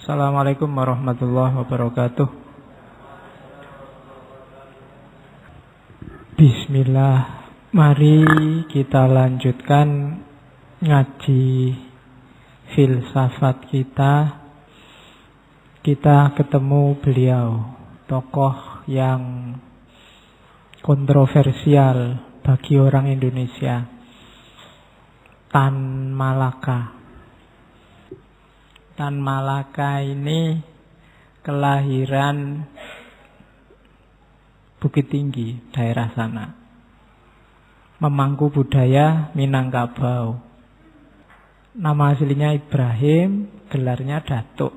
Assalamualaikum warahmatullahi wabarakatuh. Bismillah. Mari kita lanjutkan ngaji filsafat kita. Kita ketemu beliau, tokoh yang kontroversial bagi orang Indonesia, Tan Malaka. Tan Malaka ini kelahiran Bukit Tinggi, daerah sana. Memangku budaya Minangkabau. Nama aslinya Ibrahim, gelarnya Datuk.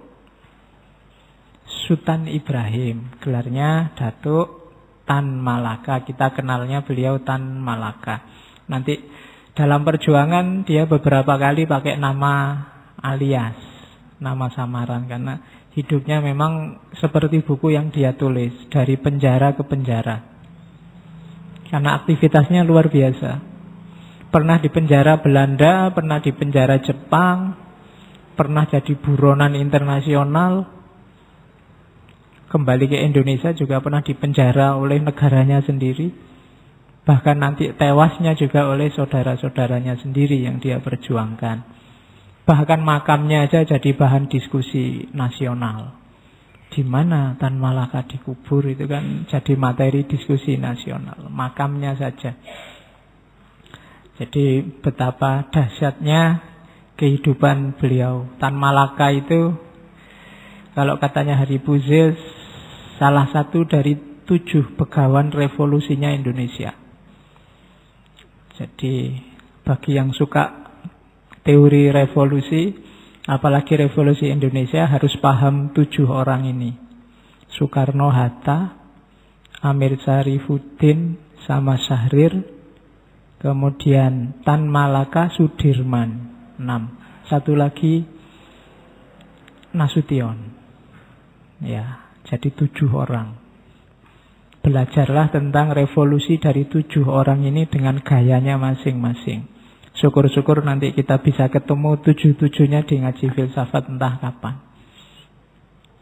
Sultan Ibrahim, gelarnya Datuk Tan Malaka. Kita kenalnya beliau Tan Malaka. Nanti dalam perjuangan dia beberapa kali pakai nama alias, nama samaran, karena hidupnya memang seperti buku yang dia tulis, dari penjara ke penjara. Karena aktivitasnya luar biasa. Pernah di penjara Belanda, pernah di penjara Jepang, pernah jadi buronan internasional. Kembali ke Indonesia juga pernah dipenjara oleh negaranya sendiri. Bahkan nanti tewasnya juga oleh saudara-saudaranya sendiri yang dia perjuangkan. Bahkan makamnya aja jadi bahan diskusi nasional. Di mana Tan Malaka dikubur itu kan jadi materi diskusi nasional. Makamnya saja. Jadi betapa dahsyatnya kehidupan beliau. Tan Malaka itu, kalau katanya Habib Uzil, salah satu dari 7 begawan revolusinya Indonesia. Jadi bagi yang suka teori revolusi, apalagi revolusi Indonesia, harus paham 7 orang ini. Soekarno-Hatta, Amir Syarifuddin, sama Syahrir, kemudian Tan Malaka, Sudirman, 6. Satu lagi Nasution. Ya, jadi 7 orang. Belajarlah tentang revolusi dari 7 orang ini dengan gayanya masing-masing. Syukur-syukur nanti kita bisa ketemu 7-7-nya di ngaji filsafat entah kapan.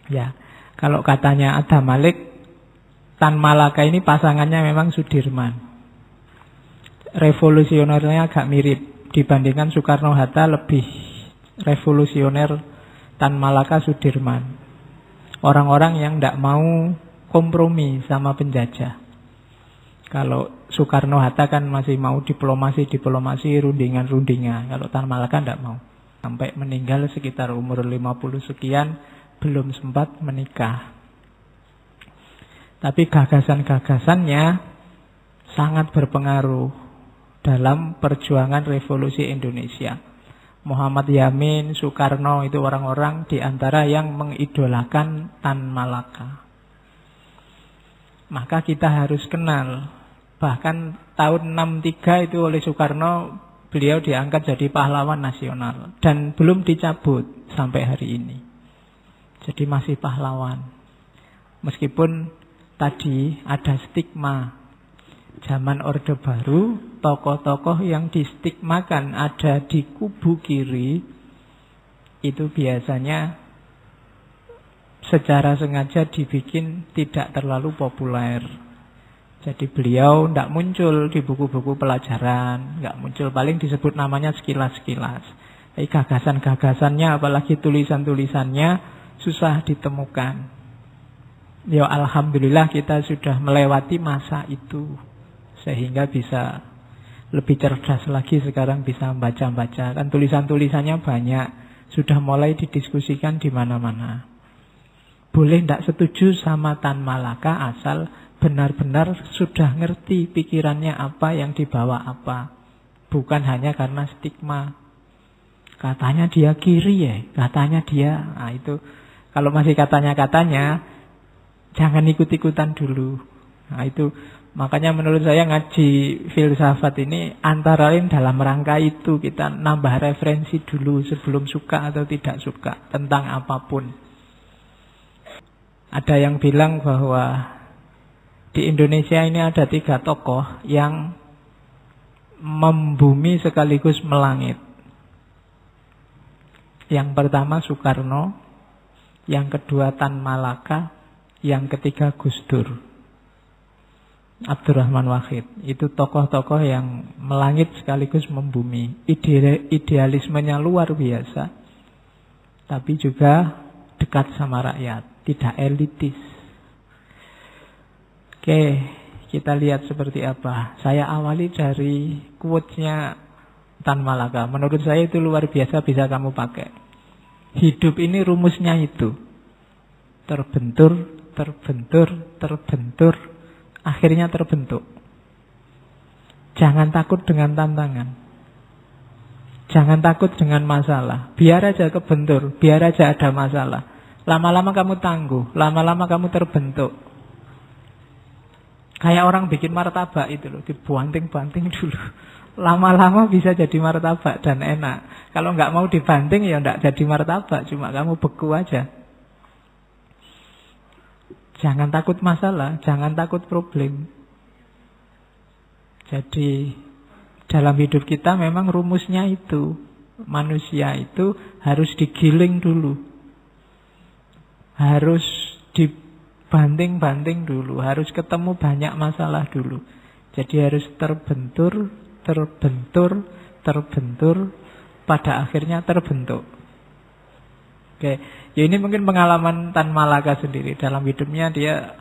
Ya, kalau katanya Adam Malik, Tan Malaka ini pasangannya memang Sudirman. Revolusionernya agak mirip. Dibandingkan Soekarno-Hatta lebih revolusioner Tan Malaka Sudirman. Orang-orang yang tidak mau kompromi sama penjajah. Kalau Soekarno-Hatta kan masih mau diplomasi, rundingan. Kalau Tan Malaka tidak mau. Sampai meninggal sekitar umur 50 sekian, belum sempat menikah. Tapi gagasan-gagasannya sangat berpengaruh dalam perjuangan revolusi Indonesia. Muhammad Yamin, Soekarno itu orang-orang di antara yang mengidolakan Tan Malaka. Maka kita harus kenal. Bahkan tahun 63 itu oleh Soekarno, beliau diangkat jadi pahlawan nasional. Dan belum dicabut sampai hari ini. Jadi masih pahlawan. Meskipun tadi ada stigma. Zaman Orde Baru, tokoh-tokoh yang distigmakan ada di kubu kiri, itu biasanya secara sengaja dibikin tidak terlalu populer. Jadi beliau tidak muncul di buku-buku pelajaran, nggak muncul, paling disebut namanya sekilas-sekilas. Tapi gagasan-gagasannya, apalagi tulisan-tulisannya susah ditemukan. Ya alhamdulillah kita sudah melewati masa itu, sehingga bisa lebih cerdas lagi sekarang, bisa membaca-baca. Dan tulisan-tulisannya banyak, sudah mulai didiskusikan di mana-mana. Boleh tidak setuju sama Tan Malaka asal benar-benar sudah ngerti pikirannya apa, yang dibawa apa. Bukan hanya karena stigma. Katanya dia kiri ya, katanya dia. Nah itu, kalau masih katanya-katanya, jangan ikut-ikutan dulu. Nah itu, makanya menurut saya ngaji filsafat ini antara lain dalam rangka itu. Kita nambah referensi dulu sebelum suka atau tidak suka tentang apapun. Ada yang bilang bahwa di Indonesia ini ada 3 tokoh yang membumi sekaligus melangit. Yang pertama Soekarno, yang kedua Tan Malaka, yang ketiga Gus Dur, Abdurrahman Wahid. Itu tokoh-tokoh yang melangit sekaligus membumi. Idealismenya luar biasa, tapi juga dekat sama rakyat, tidak elitis. Oke, kita lihat seperti apa. Saya awali dari quotes-nya Tan Malaka. Menurut saya itu luar biasa, bisa kamu pakai. Hidup ini rumusnya itu. Terbentur, terbentur, terbentur, akhirnya terbentuk. Jangan takut dengan tantangan. Jangan takut dengan masalah. Biar aja kebentur, biar aja ada masalah. Lama-lama kamu tangguh, lama-lama kamu terbentuk. Kayak orang bikin martabak itu loh, dibanting-banting dulu. Lama-lama bisa jadi martabak dan enak. Kalau nggak mau dibanting ya nggak jadi martabak, cuma kamu beku aja. Jangan takut masalah, jangan takut problem. Jadi dalam hidup kita memang rumusnya itu. Manusia itu harus digiling dulu. Harus dibanting-banting dulu. Harus ketemu banyak masalah dulu. Jadi harus terbentur, terbentur, terbentur, pada akhirnya terbentuk. Oke, ya ini mungkin pengalaman Tan Malaka sendiri. Dalam hidupnya dia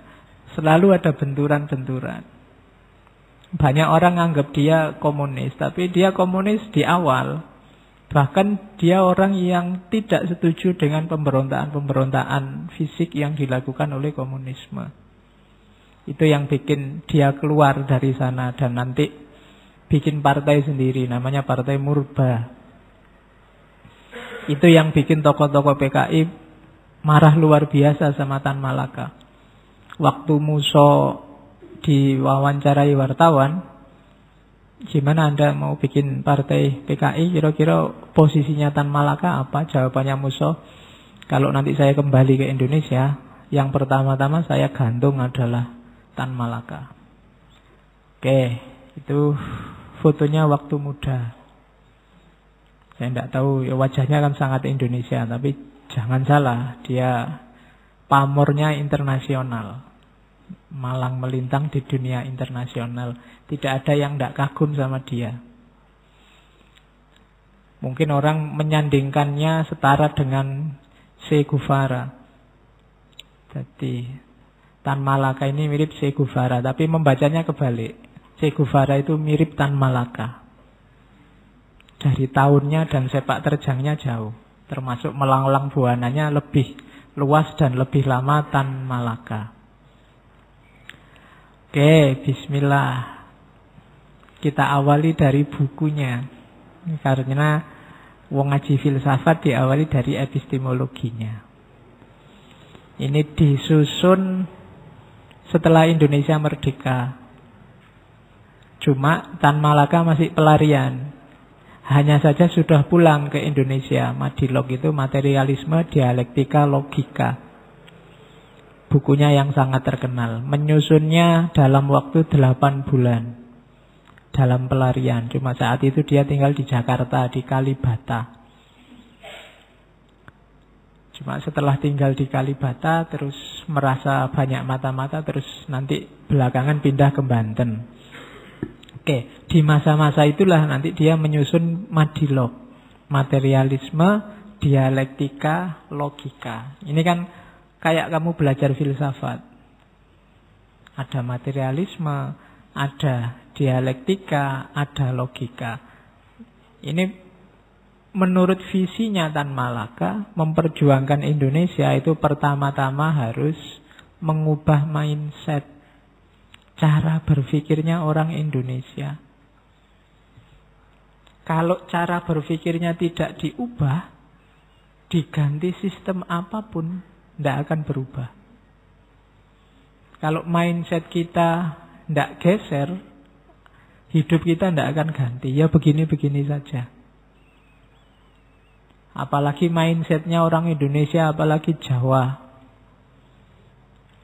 selalu ada benturan-benturan. Banyak orang anggap dia komunis, tapi dia komunis di awal. Bahkan dia orang yang tidak setuju dengan pemberontakan fisik yang dilakukan oleh komunisme. Itu yang bikin dia keluar dari sana dan nanti bikin partai sendiri, namanya Partai Murba. Itu yang bikin tokoh-tokoh PKI marah luar biasa sama Tan Malaka. Waktu Muso diwawancarai wartawan, gimana Anda mau bikin partai PKI, kira-kira posisinya Tan Malaka apa? Jawabannya Muso, kalau nanti saya kembali ke Indonesia, yang pertama-tama saya gantung adalah Tan Malaka. Oke, itu fotonya waktu muda. Saya tidak tahu, ya wajahnya kan sangat Indonesia, tapi jangan salah, dia pamornya internasional. Malang melintang di dunia internasional. Tidak ada yang tidak kagum sama dia. Mungkin orang menyandingkannya setara dengan Che Guevara. Jadi Tan Malaka ini mirip Che Guevara, tapi membacanya kebalik. Che Guevara itu mirip Tan Malaka. Dari tahunnya dan sepak terjangnya jauh. Termasuk melanglang buananya lebih luas dan lebih lama Tan Malaka. Oke, bismillah. Kita awali dari bukunya. Karena wong ngaji filsafat diawali dari epistemologinya. Ini disusun setelah Indonesia merdeka. Cuma Tan Malaka masih pelarian. Hanya saja sudah pulang ke Indonesia. Madilog itu materialisme, dialektika, logika. Bukunya yang sangat terkenal. Menyusunnya dalam waktu 8 bulan. Dalam pelarian. Cuma saat itu dia tinggal di Jakarta, di Kalibata. Cuma setelah tinggal di Kalibata, terus merasa banyak mata-mata, terus nanti belakangan pindah ke Banten. Oke, di masa-masa itulah nanti dia menyusun Madilog. Materialisme, dialektika, logika. Ini kan kayak kamu belajar filsafat. Ada materialisme, ada dialektika, ada logika. Ini menurut visinya Tan Malaka, memperjuangkan Indonesia itu pertama-tama harus mengubah mindset, cara berpikirnya orang Indonesia. Kalau cara berpikirnya tidak diubah, diganti sistem apapun, tidak akan berubah. Kalau mindset kita tidak geser, hidup kita tidak akan ganti. Ya begini-begini saja. Apalagi mindsetnya orang Indonesia, apalagi Jawa.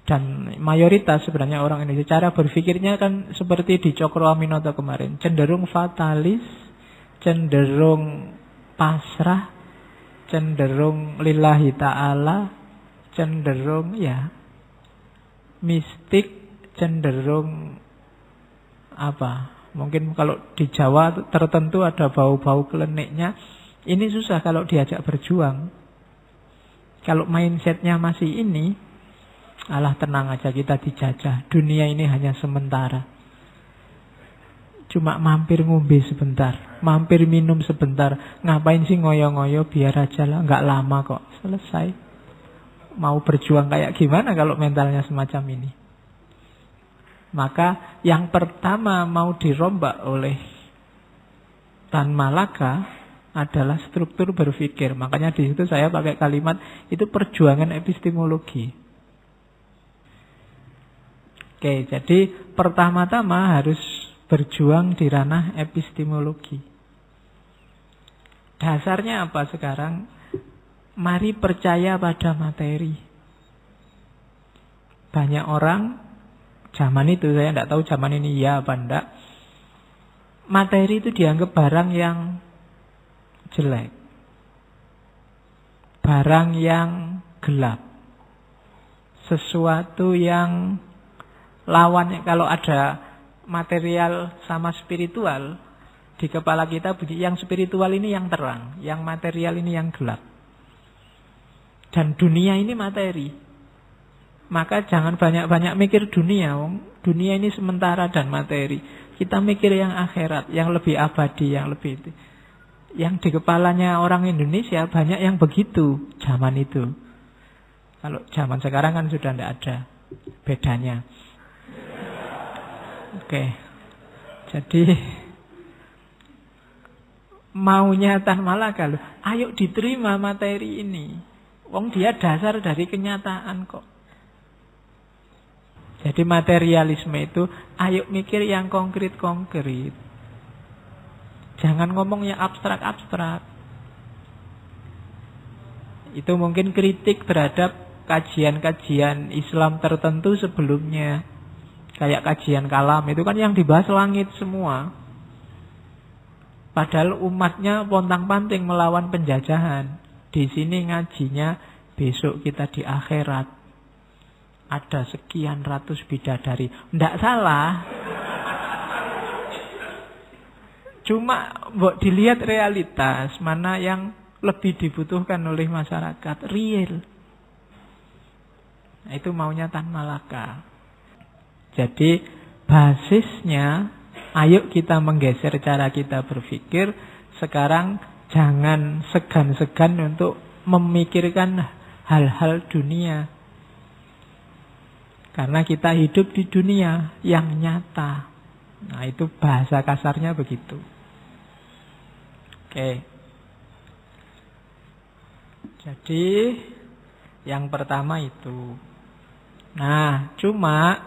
Dan mayoritas sebenarnya orang Indonesia, cara berpikirnya kan seperti di Cokroaminoto kemarin. Cenderung fatalis, cenderung pasrah, cenderung lillahi ta'ala, cenderung ya mistik, cenderung apa? Mungkin kalau di Jawa tertentu ada bau-bau kliniknya. Ini susah kalau diajak berjuang. Kalau mindsetnya masih ini, alah tenang aja kita dijajah. Dunia ini hanya sementara. Cuma mampir ngombe sebentar, mampir minum sebentar. Ngapain sih ngoyo-ngoyo, biar aja lah, nggak lama kok, selesai. Mau berjuang kayak gimana kalau mentalnya semacam ini? Maka yang pertama mau dirombak oleh Tan Malaka adalah struktur berpikir. Makanya di situ saya pakai kalimat itu perjuangan epistemologi. Oke, jadi pertama-tama harus berjuang di ranah epistemologi. Dasarnya apa sekarang? Mari percaya pada materi. Banyak orang zaman itu, saya tidak tahu zaman ini ya apa enggak, materi itu dianggap barang yang jelek, barang yang gelap, sesuatu yang lawannya. Kalau ada material sama spiritual di kepala kita, yang spiritual ini yang terang, yang material ini yang gelap, dan dunia ini materi. Maka jangan banyak-banyak mikir dunia. Dunia ini sementara dan materi. Kita mikir yang akhirat, yang lebih abadi, yang lebih itu. Yang di kepalanya orang Indonesia banyak yang begitu zaman itu. Kalau zaman sekarang kan sudah tidak ada bedanya. Oke. Jadi maunya Tan Malaka loh, ayo diterima materi ini. Wong dia dasar dari kenyataan kok. Jadi materialisme itu ayo mikir yang konkret-konkret. Jangan ngomong yang abstrak-abstrak. Itu mungkin kritik terhadap kajian-kajian Islam tertentu sebelumnya. Kayak kajian kalam, itu kan yang dibahas langit semua. Padahal umatnya pontang-panting melawan penjajahan. Di sini ngajinya, besok kita di akhirat. Ada sekian ratus bidadari. Tidak salah. Cuma dilihat realitas, mana yang lebih dibutuhkan oleh masyarakat, real. Nah, itu maunya Tan Malaka. Jadi basisnya, ayo kita menggeser cara kita berpikir. Sekarang jangan segan-segan untuk memikirkan hal-hal dunia. Karena kita hidup di dunia yang nyata. Nah, itu bahasa kasarnya begitu. Oke. Jadi yang pertama itu. Nah, cuma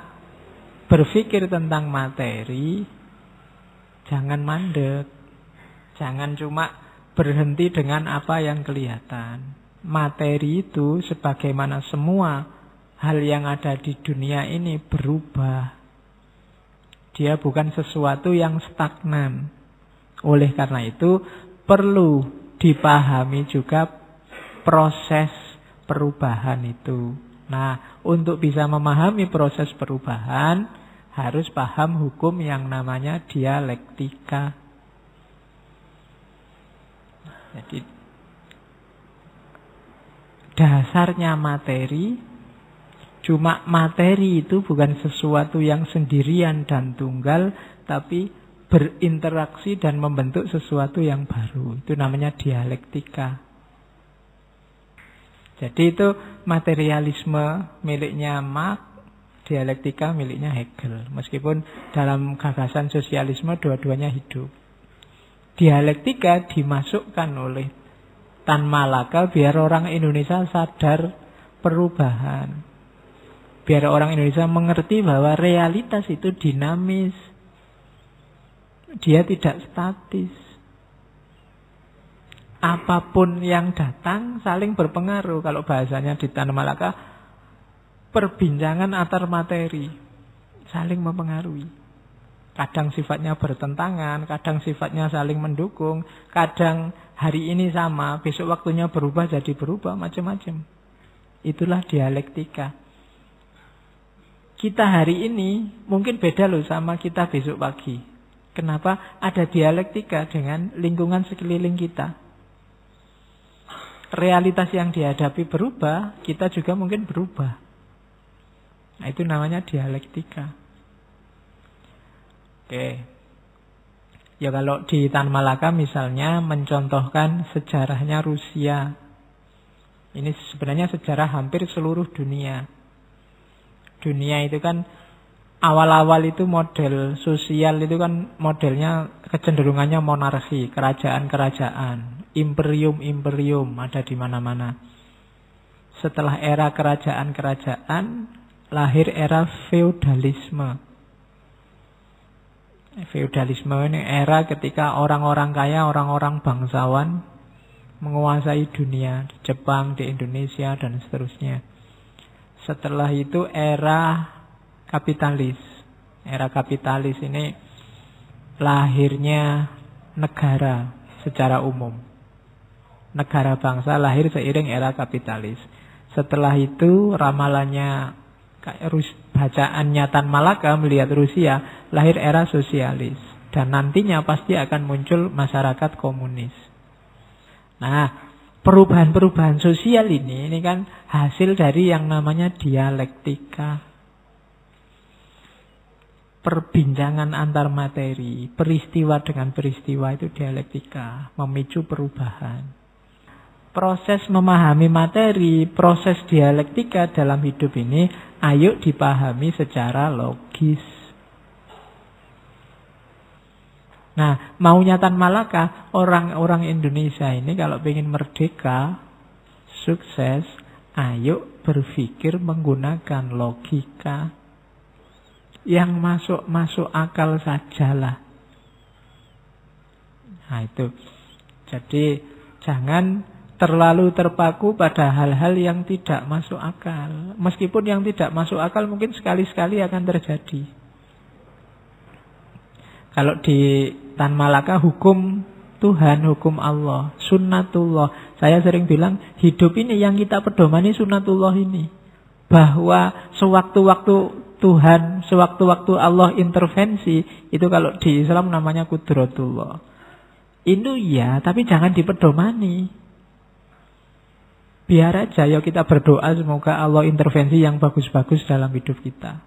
berpikir tentang materi jangan mandek. Jangan cuma berhenti dengan apa yang kelihatan. Materi itu sebagaimana semua hal yang ada di dunia ini berubah. Dia bukan sesuatu yang stagnan. Oleh karena itu perlu dipahami juga proses perubahan itu. Nah, untuk bisa memahami proses perubahan harus paham hukum yang namanya dialektika. Jadi dasarnya materi, cuma materi itu bukan sesuatu yang sendirian dan tunggal, tapi berinteraksi dan membentuk sesuatu yang baru. Itu namanya dialektika. Jadi itu materialisme miliknya Marx, dialektika miliknya Hegel. Meskipun dalam gagasan sosialisme dua-duanya hidup. Dialektika dimasukkan oleh Tan Malaka biar orang Indonesia sadar perubahan. Biar orang Indonesia mengerti bahwa realitas itu dinamis. Dia tidak statis. Apapun yang datang saling berpengaruh. Kalau bahasanya di Tan Malaka, perbincangan antar materi saling mempengaruhi. Kadang sifatnya bertentangan, kadang sifatnya saling mendukung, kadang hari ini sama, besok waktunya berubah jadi berubah, macam-macam. Itulah dialektika. Kita hari ini mungkin beda loh sama kita besok pagi. Kenapa? Ada dialektika dengan lingkungan sekeliling kita. Realitas yang dihadapi berubah, kita juga mungkin berubah. Nah, itu namanya dialektika. Oke. Ya kalau di Tan Malaka misalnya mencontohkan sejarahnya Rusia. Ini sebenarnya sejarah hampir seluruh dunia. Dunia itu kan awal-awal itu model sosial itu kan modelnya kecenderungannya monarki, kerajaan-kerajaan, imperium-imperium ada di mana-mana. Setelah era kerajaan-kerajaan, lahir era feudalisme. Feudalisme ini era ketika orang-orang kaya, orang-orang bangsawan menguasai dunia, di Jepang, di Indonesia, dan seterusnya. Setelah itu era kapitalis. Era kapitalis ini lahirnya negara secara umum. Negara bangsa lahir seiring era kapitalis. Setelah itu ramalannya bacaannya Tan Malaka melihat Rusia, lahir era sosialis. Dan nantinya pasti akan muncul masyarakat komunis. Nah, perubahan-perubahan sosial ini kan hasil dari yang namanya dialektika. Perbincangan antar materi, peristiwa dengan peristiwa itu dialektika, memicu perubahan. Proses memahami materi, proses dialektika dalam hidup ini, ayo dipahami secara logis. Nah, maunya Tan Malaka, orang-orang Indonesia ini kalau ingin merdeka, sukses, ayo berpikir menggunakan logika. Yang masuk akal sajalah. Nah itu. Jadi jangan terlalu terpaku pada hal-hal yang tidak masuk akal. Meskipun yang tidak masuk akal mungkin sekali-sekali akan terjadi. Kalau di Tan Malaka hukum Tuhan, hukum Allah, sunnatullah. Saya sering bilang hidup ini yang kita pedomani sunnatullah ini. Bahwa sewaktu-waktu Tuhan, sewaktu-waktu Allah intervensi, itu kalau di Islam namanya kudratullah. Itu ya, tapi jangan dipedomani. Biar aja ya kita berdoa semoga Allah intervensi yang bagus-bagus dalam hidup kita.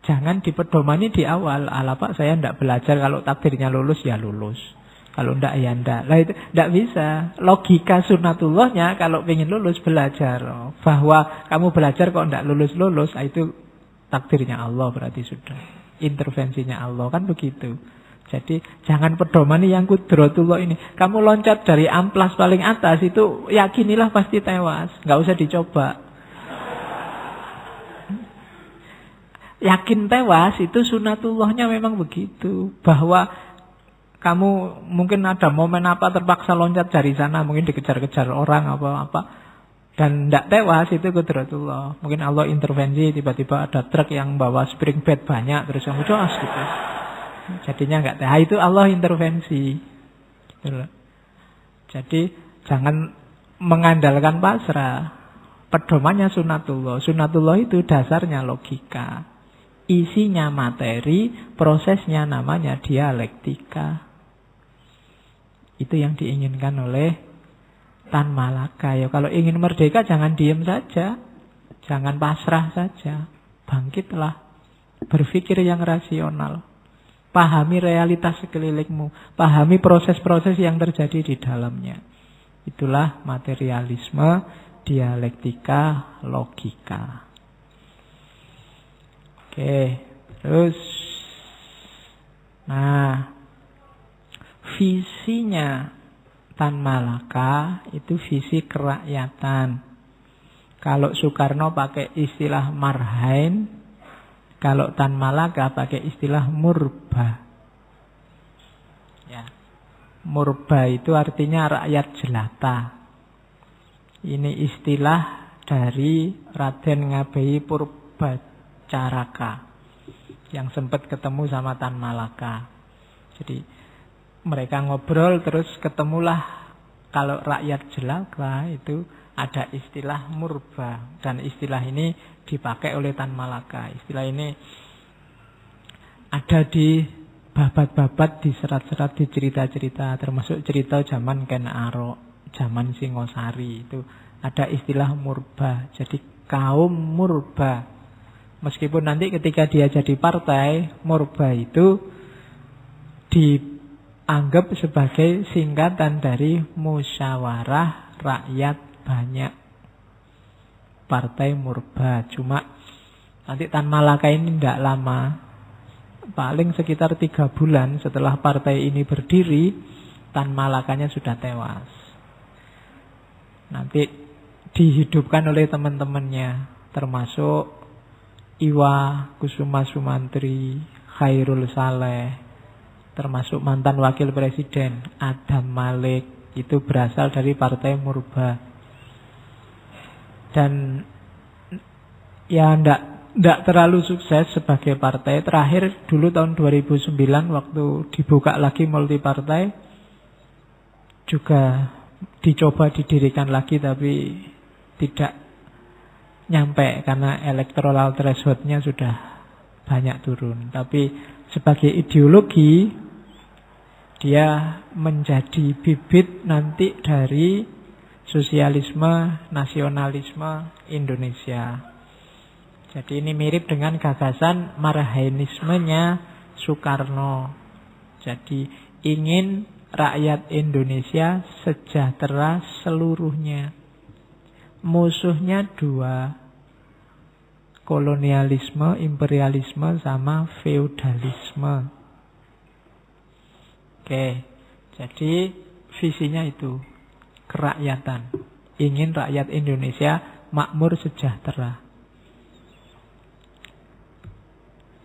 Jangan dipedomani di awal. Alah Pak, saya tidak belajar, kalau takdirnya lulus ya lulus. Kalau tidak ya tidak. Lah itu tidak bisa. Logika sunnatullahnya kalau ingin lulus belajar. Bahwa kamu belajar kok tidak lulus-lulus, itu takdirnya Allah berarti sudah. Intervensinya Allah kan begitu. Jadi jangan pedomani yang kudratullah ini. Kamu loncat dari amplas paling atas itu yakinilah pasti tewas. Nggak usah dicoba. Yakin tewas itu sunatullahnya memang begitu. Bahwa kamu mungkin ada momen apa terpaksa loncat dari sana, mungkin dikejar-kejar orang apa-apa, dan tidak tewas, itu kudratullah. Mungkin Allah intervensi, tiba-tiba ada truk yang bawa spring bed banyak, terus kamu jos gitu. Jadinya nggak tewas. Itu Allah intervensi. Gitu loh. Jadi jangan mengandalkan pasrah. Pedomannya sunatullah. Sunatullah itu dasarnya logika. Isinya materi, prosesnya namanya dialektika. Itu yang diinginkan oleh Tan Malaka. Ya, kalau ingin merdeka jangan diem saja. Jangan pasrah saja. Bangkitlah. Berpikir yang rasional. Pahami realitas sekelilingmu. Pahami proses-proses yang terjadi di dalamnya. Itulah materialisme, dialektika, logika. Oke, terus. Nah, visinya Tan Malaka itu visi kerakyatan. Kalau Soekarno pakai istilah marhain, kalau Tan Malaka pakai istilah murba. Ya. Murba itu artinya rakyat jelata. Ini istilah dari Raden Ngabei Purbacaraka yang sempat ketemu sama Tan Malaka. Jadi mereka ngobrol terus ketemulah kalau rakyat jelata itu ada istilah murba. Dan istilah ini dipakai oleh Tan Malaka. Istilah ini ada di babat-babat, di serat-serat, di cerita-cerita, termasuk cerita zaman Ken Arok, zaman Singosari. Itu ada istilah murba. Jadi kaum murba. Meskipun nanti ketika dia jadi partai, murba itu dianggap sebagai singkatan dari musyawarah rakyat banyak. Partai murba. Cuma nanti Tan Malaka ini tidak lama, paling sekitar 3 bulan setelah partai ini berdiri, Tan Malakanya sudah tewas. Nanti dihidupkan oleh teman-temannya, termasuk Iwa Kusuma Sumantri, Khairul Saleh, termasuk mantan wakil presiden Adam Malik. Itu berasal dari partai murba. Dan ya tidak terlalu sukses sebagai partai. Terakhir dulu tahun 2009 waktu dibuka lagi multipartai, juga dicoba didirikan lagi tapi tidak nyampe karena electoral threshold-nya sudah banyak turun. Tapi sebagai ideologi dia menjadi bibit nanti dari sosialisme, nasionalisme Indonesia. Jadi ini mirip dengan gagasan marhainismenya Soekarno. Jadi ingin rakyat Indonesia sejahtera seluruhnya. Musuhnya 2, kolonialisme, imperialisme, sama feudalisme. Oke, jadi visinya itu kerakyatan. Ingin rakyat Indonesia makmur sejahtera.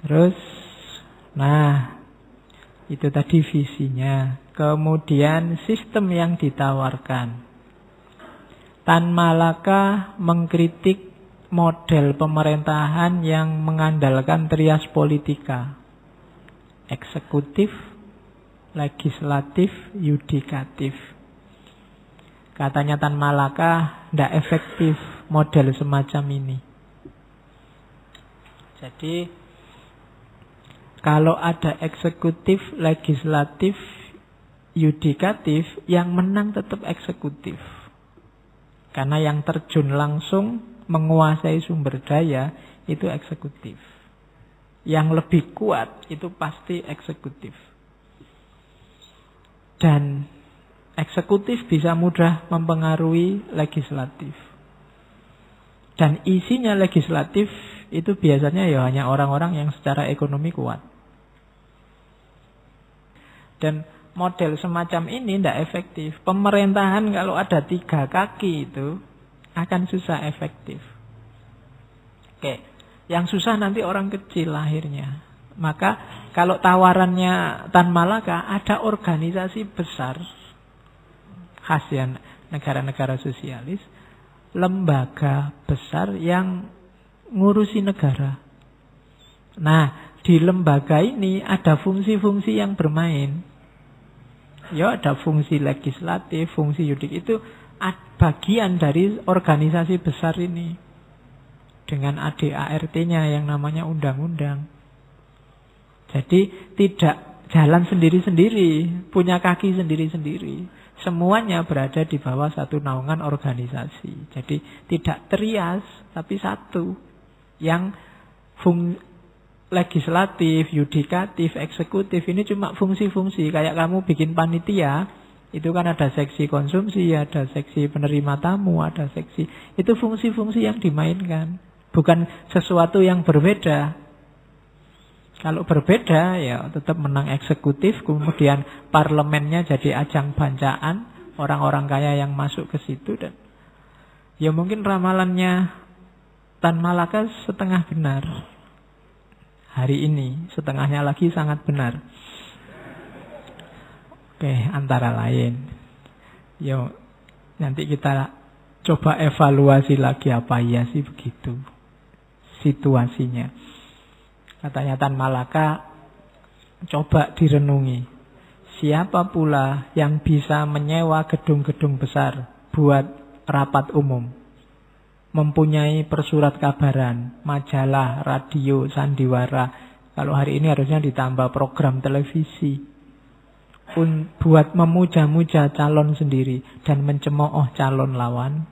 Terus, nah, itu tadi visinya. Kemudian sistem yang ditawarkan. Tan Malaka mengkritik model pemerintahan yang mengandalkan trias politika. Eksekutif, legislatif, yudikatif. Katanya Tan Malaka tidak efektif model semacam ini. Jadi kalau ada eksekutif, legislatif, yudikatif, yang menang tetap eksekutif. Karena yang terjun langsung menguasai sumber daya itu eksekutif. Yang lebih kuat itu pasti eksekutif. Dan eksekutif bisa mudah mempengaruhi legislatif. Dan isinya legislatif itu biasanya ya hanya orang-orang yang secara ekonomi kuat. Dan model semacam ini tidak efektif. Pemerintahan kalau ada 3 kaki itu akan susah efektif. Oke, yang susah nanti orang kecil lahirnya. Maka kalau tawarannya Tan Malaka, ada organisasi besar khas ya negara-negara sosialis, lembaga besar yang ngurusi negara. Nah, di lembaga ini ada fungsi-fungsi yang bermain. Ya, ada fungsi legislatif, fungsi yudik, itu bagian dari organisasi besar ini. Dengan ADART-nya yang namanya undang-undang. Jadi tidak jalan sendiri-sendiri, punya kaki sendiri-sendiri. Semuanya berada di bawah satu naungan organisasi. Jadi tidak trias, tapi satu. Yang legislatif, yudikatif, eksekutif, ini cuma fungsi-fungsi. Kayak kamu bikin panitia, itu kan ada seksi konsumsi, ada seksi penerima tamu, ada seksi. Itu fungsi-fungsi yang dimainkan. Bukan sesuatu yang berbeda. Kalau berbeda, ya tetap menang eksekutif, kemudian parlemennya jadi ajang bancaan, orang-orang kaya yang masuk ke situ. Dan ya mungkin ramalannya Tan Malaka setengah benar. Hari ini, setengahnya lagi sangat benar. Oke, antara lain. Yo, nanti kita coba evaluasi lagi apa iya sih begitu situasinya. Katanya Tan Malaka, coba direnungi. Siapa pula yang bisa menyewa gedung-gedung besar buat rapat umum, mempunyai persurat kabaran, majalah, radio, sandiwara. Kalau hari ini harusnya ditambah program televisi buat memuja-muja calon sendiri dan mencemooh calon lawan.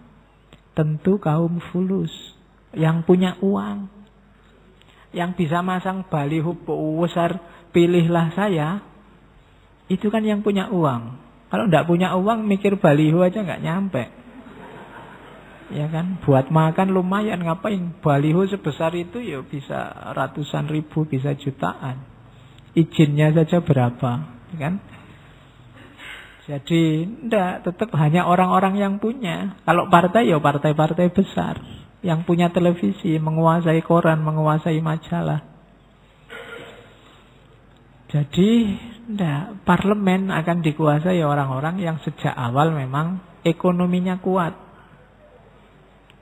Tentu kaum fulus yang punya uang, yang bisa masang baliho besar, pilihlah saya. Itu kan yang punya uang. Kalau tidak punya uang, mikir baliho aja nggak nyampe. Ya kan, buat makan lumayan, ngapain baliho sebesar itu ya bisa ratusan ribu, bisa jutaan. Izinnya saja berapa, kan? Jadi tetap hanya orang-orang yang punya. Kalau partai ya partai-partai besar yang punya televisi, menguasai koran, menguasai majalah. Jadi parlemen akan dikuasai orang-orang yang sejak awal memang ekonominya kuat.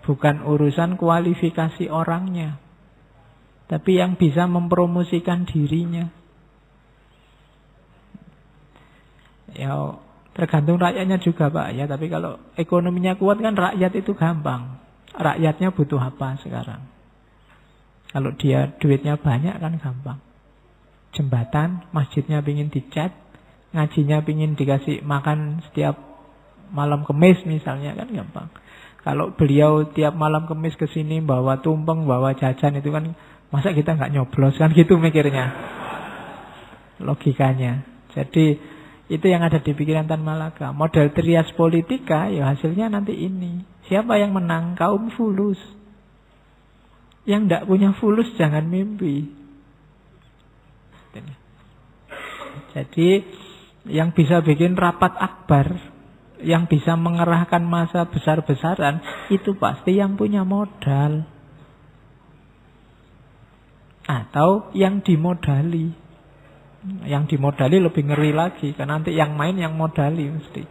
Bukan urusan kualifikasi orangnya, tapi yang bisa mempromosikan dirinya. Ya tergantung rakyatnya juga Pak ya. Tapi kalau ekonominya kuat kan rakyat itu gampang. Rakyatnya butuh apa sekarang? Kalau dia duitnya banyak kan gampang. Jembatan, masjidnya pingin dicat, ngajinya pingin dikasih makan setiap malam Kemis misalnya, kan gampang. Kalau beliau tiap malam Kemis ke sini bawa tumpeng, bawa jajan, itu kan masa kita nggak nyoblos, kan gitu mikirnya. Logikanya. Jadi itu yang ada di pikiran Tan Malaka. Model trias politika ya hasilnya nanti ini. Siapa yang menang? Kaum fulus. Yang tidak punya fulus jangan mimpi. Jadi yang bisa bikin rapat akbar, yang bisa mengerahkan massa besar-besaran, itu pasti yang punya modal. Atau yang dimodali. Yang dimodali lebih ngeri lagi, karena nanti yang main yang modali mesti.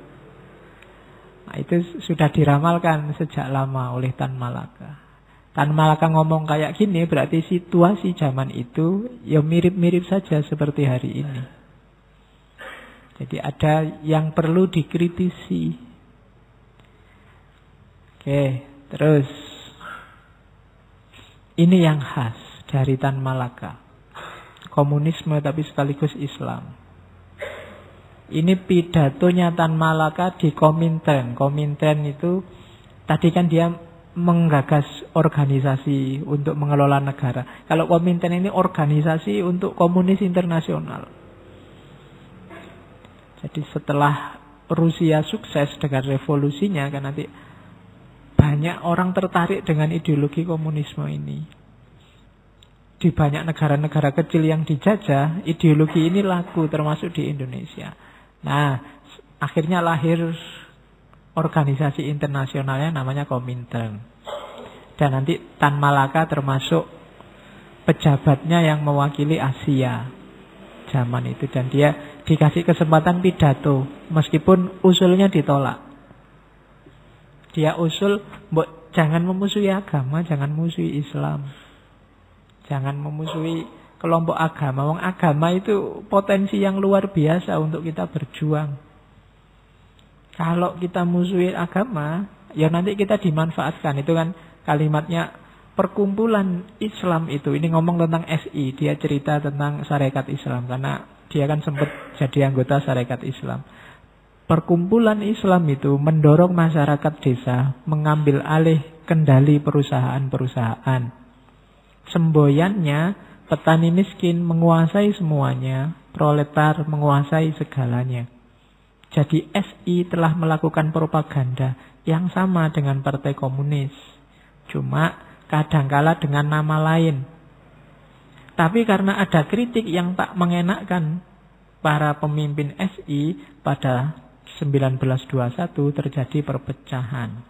Nah, itu sudah diramalkan sejak lama oleh Tan Malaka. Tan Malaka ngomong kayak gini, berarti situasi zaman itu ya mirip-mirip saja seperti hari ini. Jadi ada yang perlu dikritisi. Oke, terus ini yang khas dari Tan Malaka. Komunisme tapi sekaligus Islam. Ini pidatonya Tan Malaka di Komintern. Komintern itu tadi kan dia menggagas organisasi untuk mengelola negara. Kalau Komintern ini organisasi untuk komunis internasional. Jadi setelah Rusia sukses dengan revolusinya, kan nanti banyak orang tertarik dengan ideologi komunisme ini. Di banyak negara-negara kecil yang dijajah, ideologi ini laku, termasuk di Indonesia. Nah, akhirnya lahir organisasi internasionalnya namanya Komintern. Dan nanti Tan Malaka termasuk pejabatnya yang mewakili Asia zaman itu. Dan dia dikasih kesempatan pidato, meskipun usulnya ditolak. Dia usul, jangan memusuhi agama, jangan memusuhi Islam. Jangan memusuhi kelompok agama. Wong agama itu potensi yang luar biasa untuk kita berjuang. Kalau kita musuhi agama, ya nanti kita dimanfaatkan. Itu kan kalimatnya perkumpulan Islam itu. Ini ngomong tentang SI. Dia cerita tentang Sarekat Islam. Karena dia kan sempat jadi anggota Sarekat Islam. Perkumpulan Islam itu mendorong masyarakat desa mengambil alih kendali perusahaan-perusahaan. Semboyannya, petani miskin menguasai semuanya, proletar menguasai segalanya. Jadi SI telah melakukan propaganda yang sama dengan Partai Komunis. Cuma kadangkala dengan nama lain. Tapi karena ada kritik yang tak mengenakkan para pemimpin SI, pada 1921 terjadi perpecahan.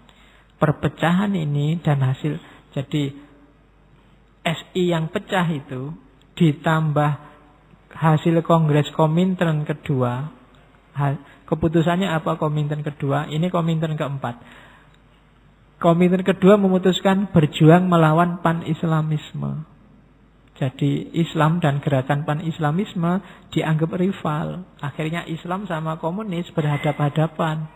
Perpecahan ini dan hasil, jadi SI yang pecah itu ditambah hasil Kongres Komintern kedua. Keputusannya apa Komintern kedua? Ini Komintern keempat. Komintern kedua memutuskan berjuang melawan pan-islamisme. Jadi Islam dan gerakan pan-islamisme dianggap rival. Akhirnya Islam sama komunis berhadapan-hadapan.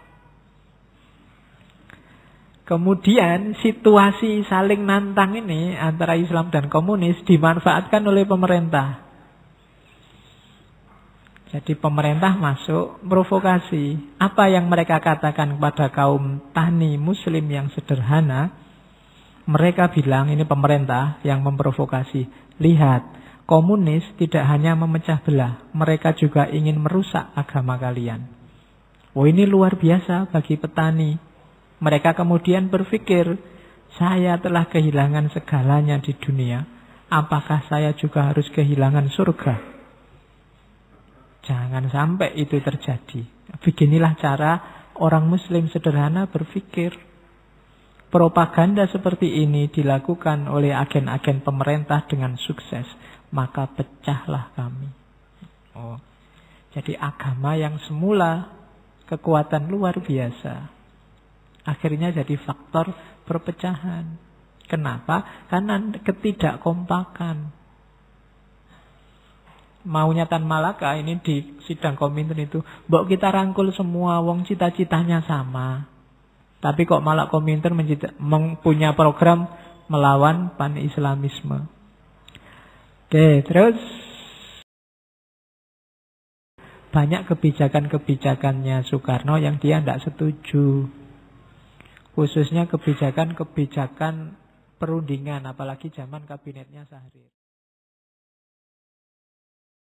Kemudian situasi saling nantang ini antara Islam dan komunis dimanfaatkan oleh pemerintah. Jadi pemerintah masuk provokasi. Apa yang mereka katakan kepada kaum tani muslim yang sederhana, mereka bilang, ini pemerintah yang memprovokasi. Lihat, komunis tidak hanya memecah belah, mereka juga ingin merusak agama kalian. Oh, ini luar biasa bagi petani. Mereka kemudian berpikir, saya telah kehilangan segalanya di dunia, apakah saya juga harus kehilangan surga? Jangan sampai itu terjadi. Beginilah cara orang muslim sederhana berpikir. Propaganda seperti ini dilakukan oleh agen-agen pemerintah dengan sukses. Maka pecahlah kami. Oh, jadi agama yang semula kekuatan luar biasa, akhirnya jadi faktor perpecahan. Kenapa? Karena ketidakkompakan. Maunya Tan Malaka ini di sidang Komintern itu, mbok kita rangkul semua, wong cita-citanya sama. Tapi kok malah Komintern punya program melawan pan-Islamisme. Oke, terus banyak kebijakan-kebijakannya Soekarno yang dia tidak setuju. Khususnya kebijakan-kebijakan perundingan, apalagi zaman kabinetnya Syahrir.